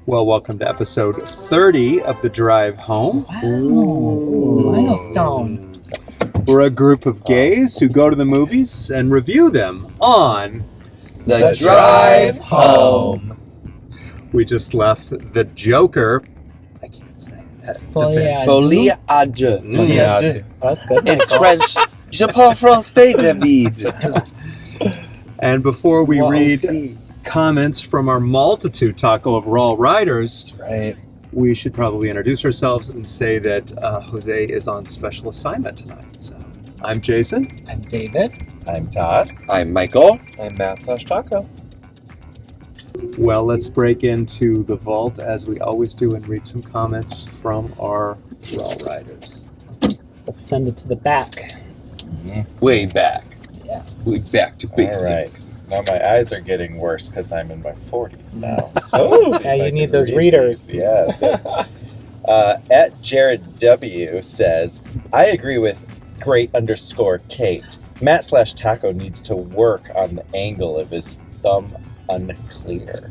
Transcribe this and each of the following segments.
Well, welcome to episode 30 of The Drive Home. Wow. Milestone. We're a group of gays who go to the movies and review them on The Drive Home. We just left The Joker. I can't say it. Folie à deux. Yeah. That's good. It's French. Je parle français, David. And before we Well, read see. comments from our multitude taco of raw riders, Right. we should probably introduce ourselves and say that Jose is on special assignment tonight. So I'm Jason. I'm David. I'm Todd. I'm Michael. I'm Matt Taco. Well, let's break into the vault as we always do and read some comments from our raw riders. Let's send it to the back. Way back. Yeah. Way back to All basics. right. Now my eyes are getting worse because I'm in my 40s now. Oh, let's see yeah, if you I need can those read readers. these. Yes. At Jared W. says, I agree with great_Kate. Matt/Taco needs to work on the angle of his thumb unclear.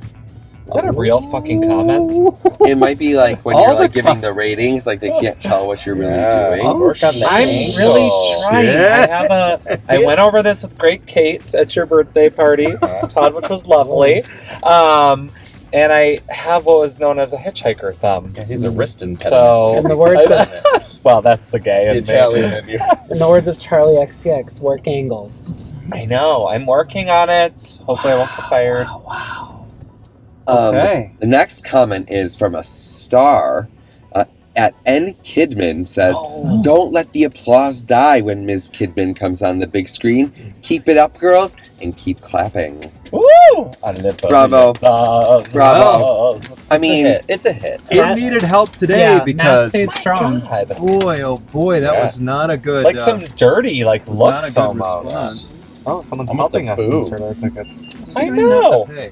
Is that a real fucking comment? It might be like when All you're the like giving the ratings, like they can't tell what you're really doing. Work on the I'm angle. really trying. Yeah. I went over this with Great Kate at your birthday party, Todd, which was lovely. And I have what was known as a hitchhiker thumb. Yeah, he's a wrist impediment. So, In the words of, well, that's the gay the in me. Italian in you. in the words of Charlie XCX, work angles. I know. I'm working on it. Hopefully, I won't get fired. Okay. The next comment is from a star at N. Kidman says, Don't let the applause die when Ms. Kidman comes on the big screen. Keep it up, girls, and keep clapping. Woo! I live for Bravo. the applause. Bravo. Applause. I mean, It's a hit. It needed help today Yeah, Matt because, stayed strong. God. boy, oh boy, that Yeah. was not a good... Like some dirty, like, was not a looks good almost. response. Oh, someone's Almost helping a us boo. insert our tickets. I You're gonna know. have to pay.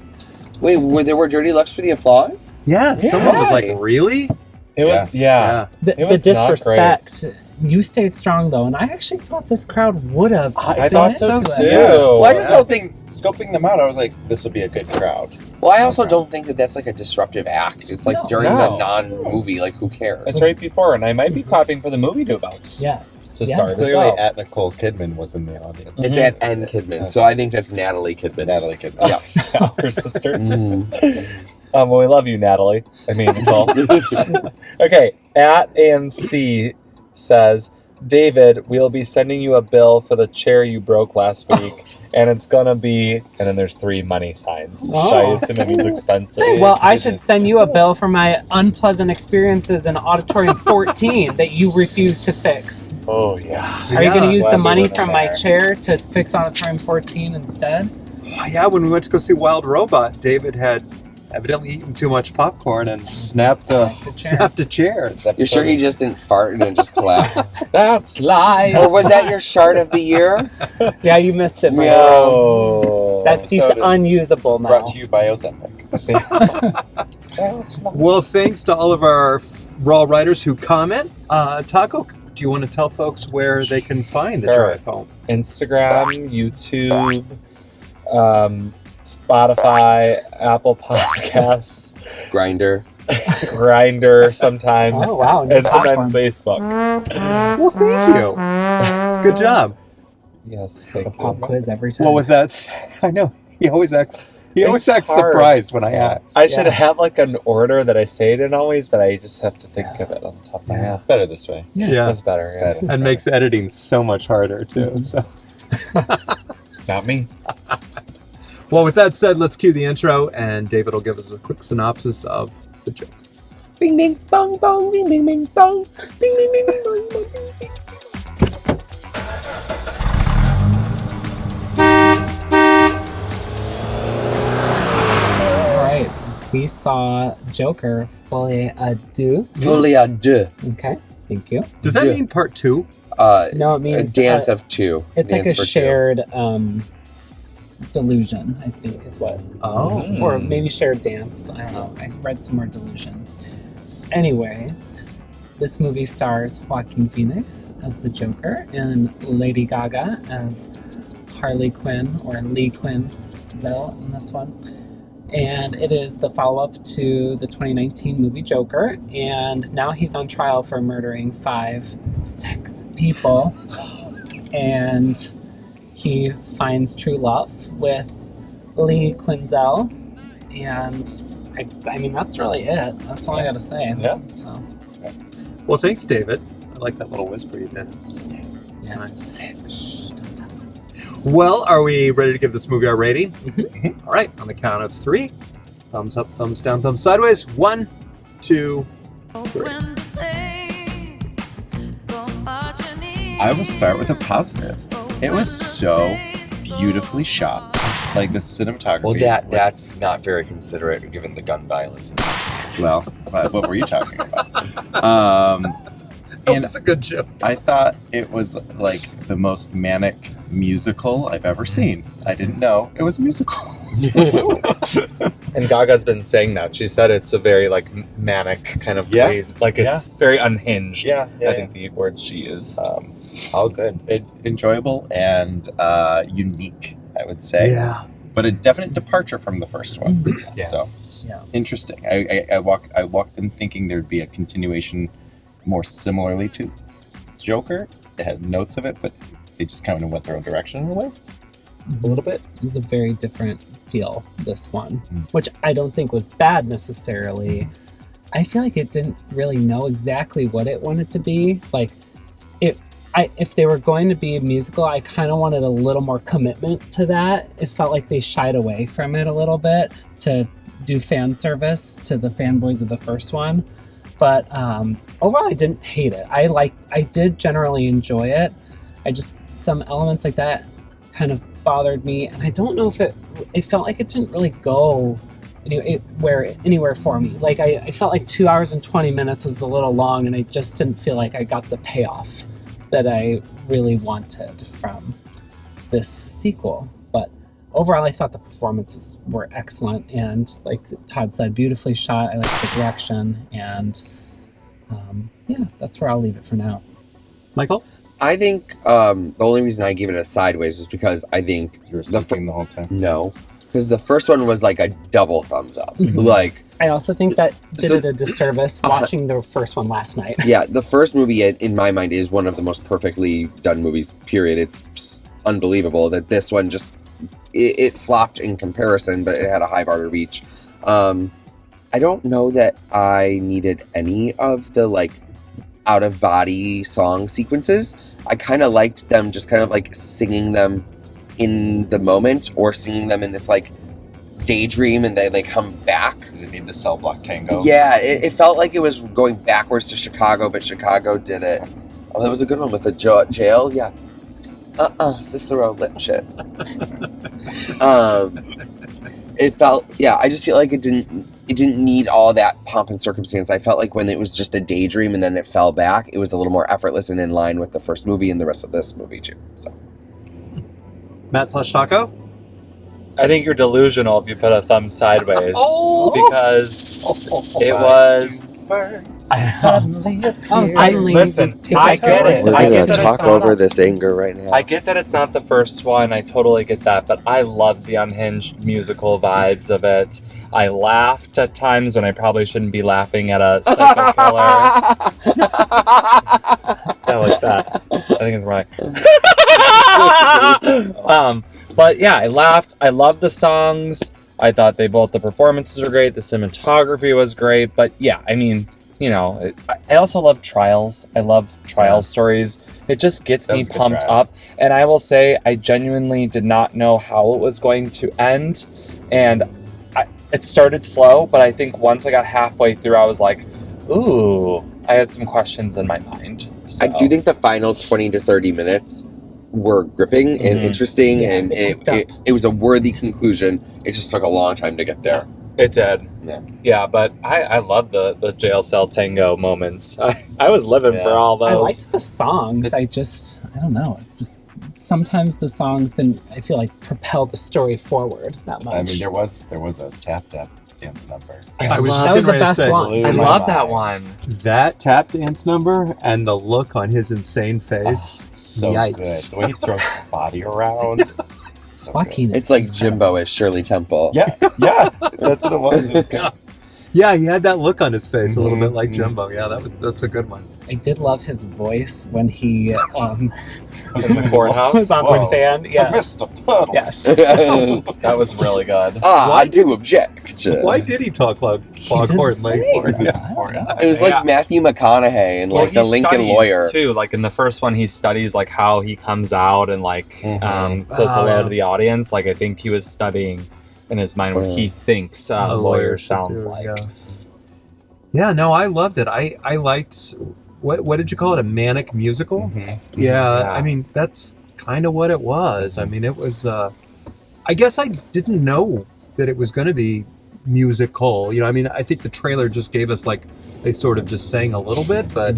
wait, there were dirty looks for the applause? Yeah, someone was Yes. like, really? It was, yeah. The, It the was not disrespect. You stayed strong, though, and I actually thought this crowd would have. I thought so into too. it. Yeah. Well, I just Yeah. don't think... Scoping them out, I was like, this will be a good crowd. Well, I also don't think that that's like a disruptive act. It's like No. during No. the non-movie, like who cares? It's right before, and I might be clapping for the movie to bounce. Yes. To Yeah. start as Clearly, well. at Nicole Kidman was in the audience. It's at N. Kidman, so I think that's Natalie Kidman. Natalie Kidman. Yeah. Her sister. Mm. Well, we love you, Natalie. I mean, Nicole. Okay, at AMC says, David, we'll be sending you a bill for the chair you broke last week, and it's gonna be, and then there's 3 money signs. Oh. I assume it means expensive. Well, I should send you a bill for my unpleasant experiences in Auditorium 14 that you refuse to fix. Oh, yeah. Are you going to use glad the we money wasn't from my there. chair to fix Auditorium 14 instead? Yeah, when we went to go see Wild Robot, David had evidently eaten too much popcorn and snapped a chair. You're sure he just didn't fart and it just collapsed? That's live. Or was that your shart of the year? Yeah, you missed it, Mike. Oh. That seat's So it is unusable now. Brought to you by Ozempic. Well, thanks to all of our raw writers who comment. Taco, do you want to tell folks where they can find The Sure. Drive Home? Instagram, YouTube, Spotify, Apple Podcasts, Grinder. Grinder sometimes, Oh, wow, new and sometimes Facebook. Well, thank you. Good job. Yes, A thank pop you. quiz every time. Well, with that, I know he always acts. He always It's acts hard. surprised when I ask. I should have like an order that I say it in always, but I just have to think of it on the top of my Yeah. head. It's better this way. Yeah, That's better. Yeah. Better. and makes editing so much harder too. So, Not me. well, with that said, let's cue the intro, and David will give us a quick synopsis of the joke. Bing, bing, bong, bong, bing, bing, bing, bong. Bing, bing, bing, bing, bong, bong, bing, bing. All right. We saw Joker, Folie à Deux. Folie à deux. Okay, thank you. Does that Yeah. mean part 2? No, it A means dance of two. it's like a Dance for two. shared delusion, I think is what. Oh, Or maybe shared dance. I don't know. I read some more delusion. Anyway, this movie stars Joaquin Phoenix as the Joker and Lady Gaga as Harley Quinn, or Lee Quinn Zell in this one. And it is the follow-up to the 2019 movie Joker, and now he's on trial for murdering 6 people. And he finds true love with Lee Quinzel, and I mean, that's really it. That's all I gotta say. Yeah. So. Well, thanks, David. I like that little whisper you did. It's nice. 6. Well, are we ready to give this movie our rating? Mhm. All right, on the count of 3. Thumbs up, thumbs down, thumbs sideways. 1, 2, 3. I will start with a positive. It was so beautifully shot. Like the cinematography. Well, that's not very considerate given the gun violence. Well, what were you talking about? That And was a good joke. I thought it was like the most manic musical I've ever seen. I didn't know it was a musical. And Gaga's been saying that. She said it's a very like manic kind of Yeah. craze. Like it's very unhinged. Yeah, I think the words she used. all good. Enjoyable and unique, I would say. Yeah. But a definite departure from the first one. Yes. So Yeah. interesting. I walked in thinking there'd be a continuation more similarly to Joker. It had notes of it, but they just kind of went their own direction in a way. A little bit. It's a very different feel, this one, Mm. which I don't think was bad necessarily. I feel like it didn't really know exactly what it wanted to be. Like, if they were going to be a musical, I kind of wanted a little more commitment to that. It felt like they shied away from it a little bit to do fan service to the fanboys of the first one. But overall, I didn't hate it. I did generally enjoy it. Some elements like that kind of bothered me, and I don't know if it felt like it didn't really go anywhere for me. Like I felt like 2 hours and 20 minutes was a little long, and I just didn't feel like I got the payoff that I really wanted from this sequel. But overall, I thought the performances were excellent, and like Todd said, beautifully shot. I liked the direction, and that's where I'll leave it for now. Michael? I think the only reason I gave it a sideways is because I think You were sleeping the whole time. no, because the first one was like a double thumbs up. Mhm. Like, I also think that did So- it a disservice watching the first one last night. yeah, the first movie in my mind is one of the most perfectly done movies. Period. It's unbelievable that this one just it flopped in comparison, but it had a high bar to reach. I don't know that I needed any of the like out of body song sequences. I kind of liked them just kind of like singing them in the moment or singing them in this like daydream and they come back. Did it need the cell block tango? Yeah, it felt like it was going backwards to Chicago, but Chicago did it. Oh, that was a good one with the jail. Yeah. Cicero Lipschitz. It felt, yeah, I just feel like it didn't need all that pomp and circumstance. I felt like when it was just a daydream and then it fell back, it was a little more effortless and in line with the first movie and the rest of this movie too. So Matt/Taco? I think you're delusional if you put a thumb sideways Oh! because it was. Suddenly Suddenly, listen, take I us get over. it. we're I gonna get that talk it's not over a- this anger right now. I get that it's not the first one. I totally get that, but I love the unhinged musical vibes of it. I laughed at times when I probably shouldn't be laughing at a psycho killer. Yeah, like that. I think it's right. But yeah, I laughed. I loved the songs. I thought the performances were great. The cinematography was great. But yeah, I mean, you know, I also love trials. I love trial stories. It just gets That me was a good pumped trial. up. And I will say, I genuinely did not know how it was going to end. And it started slow, but I think once I got halfway through, I was like, ooh, I had some questions in my mind. So. I do think the final 20 to 30 minutes were gripping and Mhm. interesting, Yeah, and it picked it was a worthy conclusion. It just took a long time to get there. It did. Yeah. Yeah, but I love the jail cell tango moments. I was living Yeah. for all those. I liked the songs. I don't know. Just sometimes the songs didn't, I feel like, propel the story forward that much. I mean, there was a tap dance number. I was love- just that was the getting ready to best say, one. Blew I my love that mind. one. That tap dance number and the look on his insane face. So Yikes. good. The way he throws his body around. So Joaquin. It's like Jimbo as Shirley Temple. good. Yeah, that's what it was. It was good. Yeah, he had that look on his face, a little bit like Mhm. Jumbo. Yeah, that's a good one. I did love his voice when he In the courthouse. was on the Whoa. stand. Yeah. Mr. Puddle. Yes. That was really good. I do object. Why did he talk like Foghorn insane. Leghorn? Yeah. I don't know. It was like Matthew McConaughey and like the he Lincoln studies, Lawyer. too. Like in the first one, he studies like how he comes out and like says Oh, hello yeah. to the audience. Like I think he was studying in his mind what he thinks a lawyer sounds should do, like. Yeah, no, I loved it. I liked what did you call it? A manic musical? Mhm. Yeah, I mean that's kind of what it was. I mean, it was. I guess I didn't know that it was going to be musical. You know, I mean, I think the trailer just gave us like they sort of just sang a little bit, but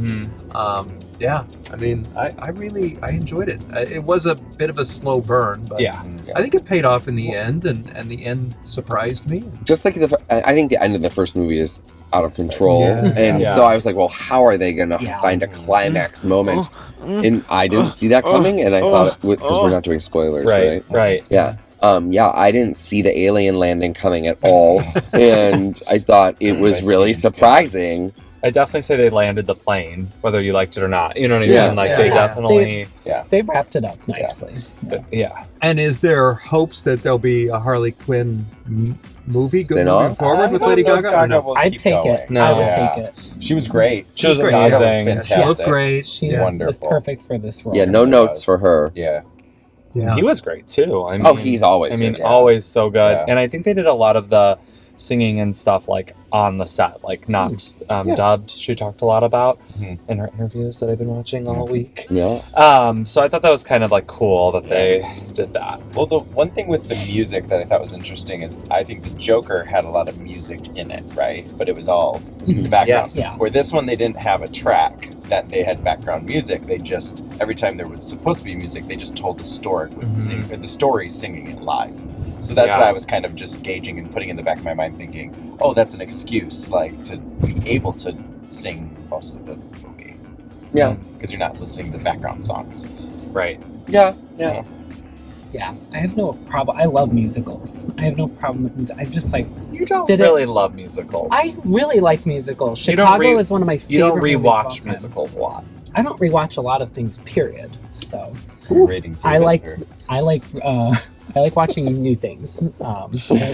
yeah, I mean, I really enjoyed it. It was a bit of a slow burn, but Yeah. I think it paid off in the end, and the end surprised me. Just like I think the end of the first movie is out of control, Yeah. and Yeah. so I was like, well, how are they gonna Yeah. find a climax moment? And I didn't see that coming, and I thought because we're not doing spoilers, right? Right. Yeah. Yeah, I didn't see the alien landing coming at all, and I thought it was really surprising. I definitely say they landed the plane, whether you liked it or not. You know what I Yeah. mean? Like Yeah. they Yeah. definitely, They wrapped it up nicely. yeah. And is there hopes that there'll be a Harley Quinn movie Spin-off? moving forward with I don't Lady know if Gaga? Or no? will I'd keep take going. it. No. I would Yeah. take it. She was great. She was great. Gaga was amazing. Yeah, she fantastic. looked great. She Yeah. was Wonderful. perfect for this role. Yeah, no really notes was. for her. Yeah. Yeah. He was great too. I mean, Oh, he's always I mean, fantastic. always so good. Yeah. And I think they did a lot of the singing and stuff like on the set, like not dubbed. She talked a lot about Mhm. in her interviews that I've been watching all week. Yeah. So I thought that was kind of like cool that they did that. Well, the one thing with the music that I thought was interesting is I think the Joker had a lot of music in it, right? But it was all the background. Yes. Yeah. Where this one, they didn't have a track that they had background music. They just, every time there was supposed to be music, they just told the story with the story singing it live. So that's Yeah. what I was kind of just gauging and putting in the back of my mind, thinking, oh, that's an excuse, like to be able to sing most of the movie. Yeah. Because you're not listening to the background songs. Right. Yeah. Yeah, I have no problem. I love musicals. I have no problem with music. I just like. You don't Did it- really love musicals. I really like musicals. You don't Chicago re- is one of my favorite. You don't movies of all rewatch time. musicals a lot. I don't rewatch a lot of things. Period. So Rating I David, like. or- I like. I like watching new things.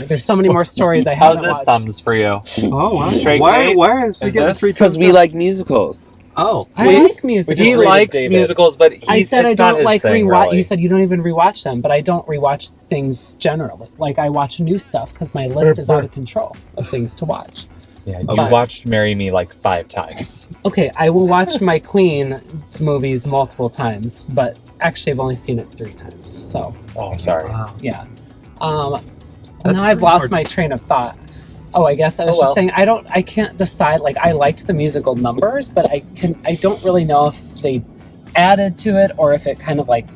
There's so many more stories I How's haven't this watched. thumbs for you? Oh, wow. Straight why Kate? is he Is getting this- 3 Because we like musicals. Oh, I We- like musicals. He rated likes David. musicals, but I said I it's not don't his like thing, rewatch. really. You said you don't even rewatch them, but I don't rewatch things generally. Like I watch new stuff because my list is out of control of things to watch. Yeah, you But- watched "Marry Me" like 5 times. Okay, I will watch my Queen movies multiple times, but actually I've only seen it 3 times. So Oh, sorry. wow. yeah. That's Now I've pretty lost hard. my train of thought. Oh, I guess I was Oh, well. just saying I can't decide. Like I liked the musical numbers, but I don't really know if they added to it or if it kind of like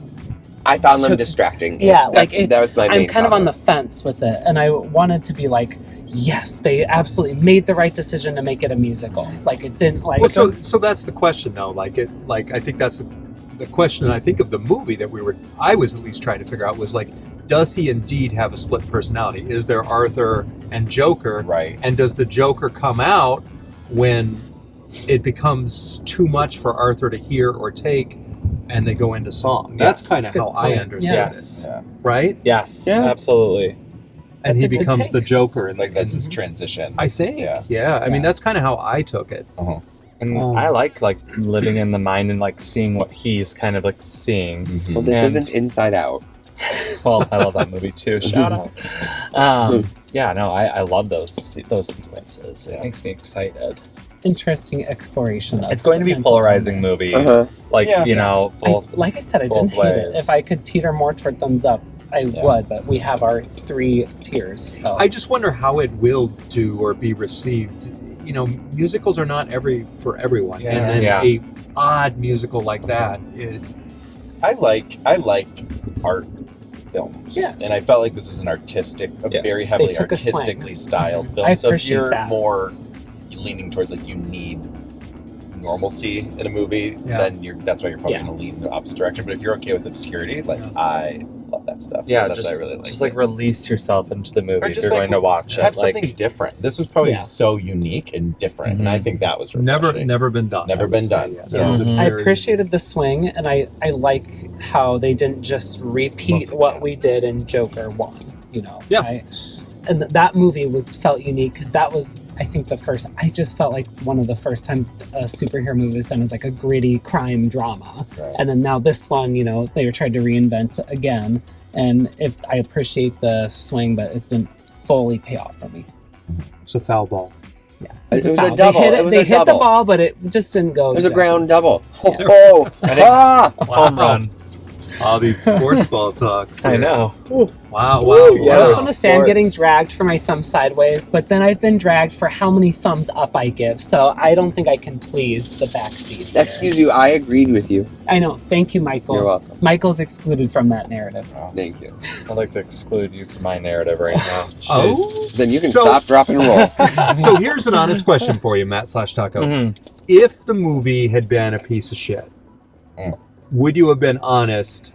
I found them Took- distracting. yeah, like it, that was my main I'm kind of on the comment. fence with it, and I wanted to be like, yes, they absolutely made the right decision to make it a musical. Like it didn't like. Well, so that's the question, though. Like I think that's the question. I think of the movie that I was at least trying to figure out was like, does he indeed have a split personality? Is there Arthur and Joker? Right. And does the Joker come out when it becomes too much for Arthur to hear or take, and they go into song? That's Yes. kind of Good how I point. understand Yes. Yeah. it, right? Yes, Yeah. absolutely. And That's he a good becomes take. the Joker, and Like that's his transition. I think, Yeah. yeah. I mean, that's kind of how I took it. And Oh. I like living in the mind and like seeing what he's kind of like seeing. Mhm. Well, this And- isn't Inside Out. Well, I love that movie too. Shout out. Yeah, no, I love those sequences. It makes me excited. interesting exploration. Of It's going to be a mental polarizing illness. movie. Uh-huh. Like Yeah. you know, both. Like I said, I both didn't hate it. ways. If I could teeter more toward thumbs up, I would. But we have our 3 tiers, so I just wonder how it will do or be received. You know, musicals are not for everyone, Yeah. and then Yeah. a odd musical like that. I like art films, Yes. and I felt like this was an artistic, a Yes. very heavily They took a swing. artistically styled film. I So if appreciate you're that. more leaning towards like you need normalcy in a movie, Yeah. then that's why you're probably Yeah. going to lean in the opposite direction. But if you're okay with obscurity, like I love that that stuff. Yeah, so that's just, what I really like. just like release yourself into the movie Or if just you're like going to watch have it. Like, something different. This was probably Yeah. so unique and different, and I think that was refreshing. Never been done. Never I would been say, done. yes. So- It was a Mhm. I very- appreciated the swing, and I like how they didn't just repeat Mostly what Cat. we did in Joker 1. You know, Yeah. And that movie felt unique because that was, I think, the first. I just felt like one of the first times a superhero movie was done as like a gritty crime drama, Right. and then now this one, you know, they were trying to reinvent again, and I appreciate the swing, but it didn't fully pay off for me. It's a foul ball. Yeah, It was foul. a double. They hit, It was they a hit the double. ball, but it just didn't go. It was a exactly. ground double. Oh, ah! home run. All these sports ball talks. I know. Wow, Woo, wow. I yes. just want to say I'm getting Sports. dragged for my thumb sideways, but then I've been dragged for how many thumbs up I give, so I don't think I can please the backseat. here. Excuse you, I agreed with you. I know. Thank you, Michael. You're welcome. Michael's excluded from that narrative. Thank you. I'd like to exclude you from my narrative right now. Oh, Then you can So- stop, drop, and roll. so here's an honest question for you, Matt/Taco. Mhm. If the movie had been a piece of shit, would you have been honest?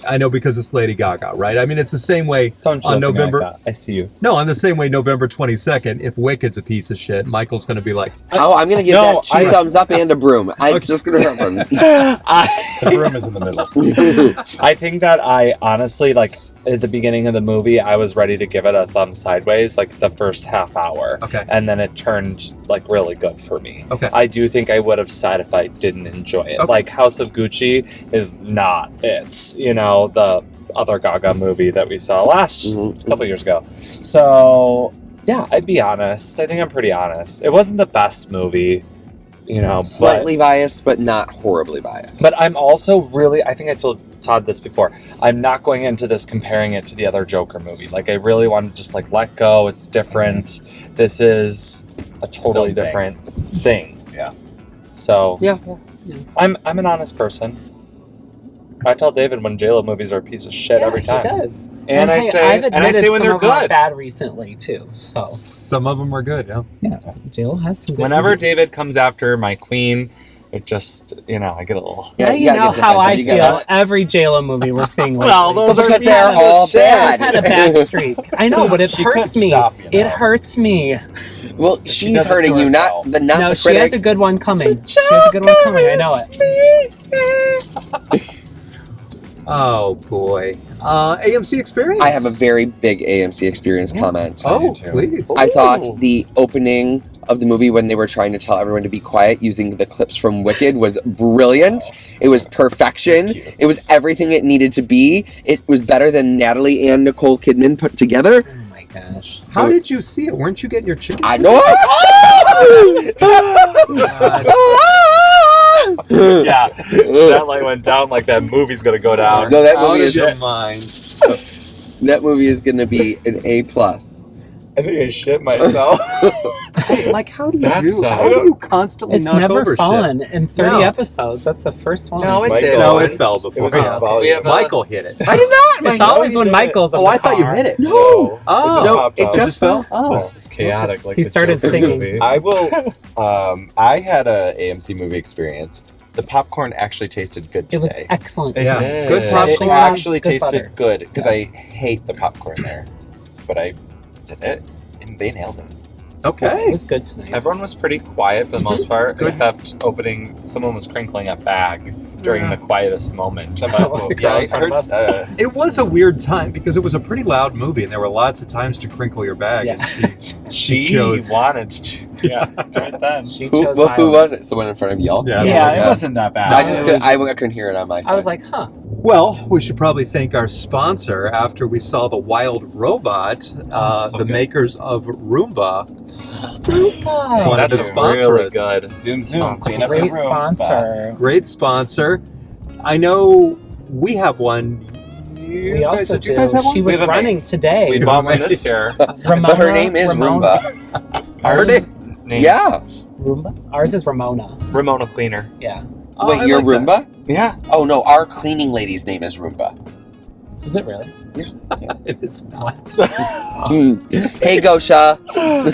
I know because it's Lady Gaga, right? I mean, it's the same way Don't you on look at me November. like that. I see you. No, on the same way, November 22nd. If Wicked's a piece of shit, Michael's going to be like, Oh, I'm going to give No, that two I- thumbs up and a broom. It's just going to happen. The room is in the middle. I think that I honestly, like, at the beginning of the movie, I was ready to give it a thumb sideways, like the first half hour. Okay. And then it turned, like, really good for me. Okay. I do think I would have said if I didn't enjoy it. Okay. Like, House of Gucci is not it. You know, the other Gaga movie that we saw Mhm. a couple years ago. So, yeah, I'd be honest. I think I'm pretty honest. It wasn't the best movie, you know, Slightly biased, but not horribly biased. but I'm also really, I think I told Todd this before, I'm not going into this comparing it to the other Joker movie. Like, I really want to just, like, let go. It's different. This is a totally own thing. different thing. Yeah. So, yeah. I'm an honest person. I tell David when JLo movies are a piece of shit every time. He does. And I hey, say- I've and I admitted say when some they're of them are good. bad recently too. So some of them were good, yeah. yeah, Jill has some. Good Whenever movies. David comes after my queen, it just, you know, I get a little... Now you you gotta know get how defensive. I You feel. gotta- Every JLo movie we're seeing lately. Well, those Because are they're pieces all of shit. bad. She's had a bad streak. I know, but it She hurts couldn't me. stop, you know. It hurts me. Well, She she's does it to hurting you, herself. not No, the she has critics. a good one coming. She has a good one coming. I know it. Oh boy. AMC Experience. I have a very big AMC Experience comment. Oh, do too. please. I thought the opening of the movie when they were trying to tell everyone to be quiet using the clips from Wicked was brilliant. It was perfection. That's cute. It was everything it needed to be. It was better than Natalie and Nicole Kidman put together. Oh my gosh. How did you see it? Weren't you getting your chicken? I know. Yeah, that light went down like that movie's gonna go down. No, that Out movie of is your mind. that movie is going to be an A+. I think I shit myself. Like, how do you That's, do? uh, How do you constantly It's knock never over fallen shit? in 30 No. episodes. That's the first one. No, it Michael. did. No, it fell It before. was his Oh, volume. we have a- Michael hit it. I did not. It's Mike. always when did it. Michael's in Oh, the I thought you car. hit it. No. It Oh, just No, popped it out. just fell. Oh, This is chaotic. Like He the started Joker singing. movie. I will. I had a AMC movie experience. The popcorn actually tasted good It was today. excellent. It yeah. did. Good It popcorn. actually Good tasted butter. good because I hate the popcorn there, but I did it and they nailed it. It Okay. was good tonight. Everyone was pretty quiet for the most part, Good. except opening. Someone was crinkling a bag during the quietest moment. Some But- people, the yeah, crowd I in front of heard. us. It was a weird time because it was a pretty loud movie and there were lots of times to crinkle your bag. Yeah. she chose- wanted to. Yeah, do it then. She Who, chose who was violence. it? Someone in front of y'all? Yeah. Yeah, it Okay. wasn't that bad. I just it couldn't, was- I couldn't hear it on my side. I was like, huh. Well, we should probably thank our sponsor after we saw the Wild Robot, So the good. makers of Roomba. Oh, Wanted to That's sponsor really us. good. Zoom, clean up great your room. sponsor. Great sponsor. I know we have one. You We guys, also did you do. guys have one? She was We have a running mate. today. We bought one this year. Ramona, but her name is Ramona. Roomba. Ours, Name- Yeah. Roomba? Ours is Ramona. Ramona Cleaner. Yeah. Oh, Wait, I you're like that. Roomba? Yeah. Oh no, our cleaning lady's name is Roomba. Is it really? It is not. Hey, Gosha. Oh,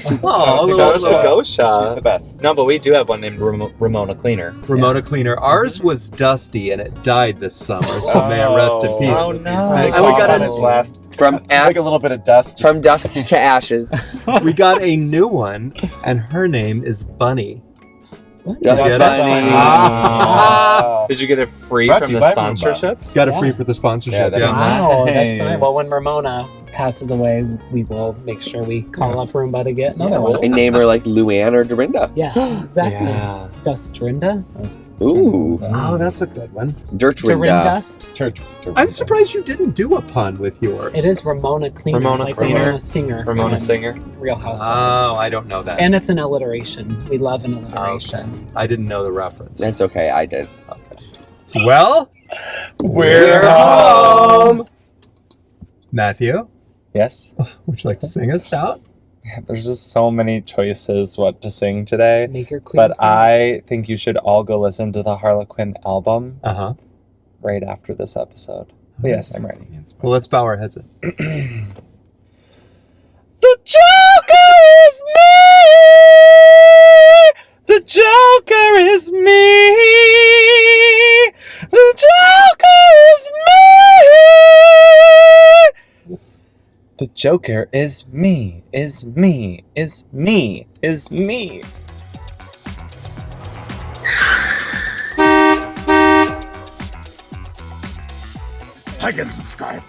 Shout out to She's Gosha. the best. No, but we do have one named Ramona Cleaner. Ramona Cleaner. Ours was Dusty, and it died this summer. So man, rest in peace. Oh, no. Did it And we cough got on a- his last, From like a little bit of dust. from dust to ashes. We got a new one, and her name is Bunny. Dust Yeah, Bunny. that's Ah. Did you get it free Brought to from you the by Roomba. sponsorship? Got it Yeah. free for the sponsorship. Yeah, Yeah, that Wow, that's Nice. nice. Well, when Ramona passes away, we will make sure we call up Roomba to get another Yeah, one. And name her like Luann or Dorinda. Yeah, exactly. Yeah. Dustrinda? Ooh, Oh, that's a good one. Dirtrinda. Durindust? I'm surprised you didn't do a pun with yours. It is Ramona Cleaner. Ramona like Cleaner. Ramona Singer. Ramona from Singer. Real Housewives. Oh, I don't know that. And it's an alliteration. We love an alliteration. I didn't know the reference. That's okay, I did. Well, We're home. Matthew, Yes. would you like to sing us out? There's just so many choices what to sing today. Make her queen. But I think you should all go listen to the Harlequin album Uh huh. right after this episode. But yes, I'm ready. Well, let's bow our heads in. The Joker is me! The Joker is me! The Joker is me! The Joker is me, is me, is me, is me. Like and subscribe.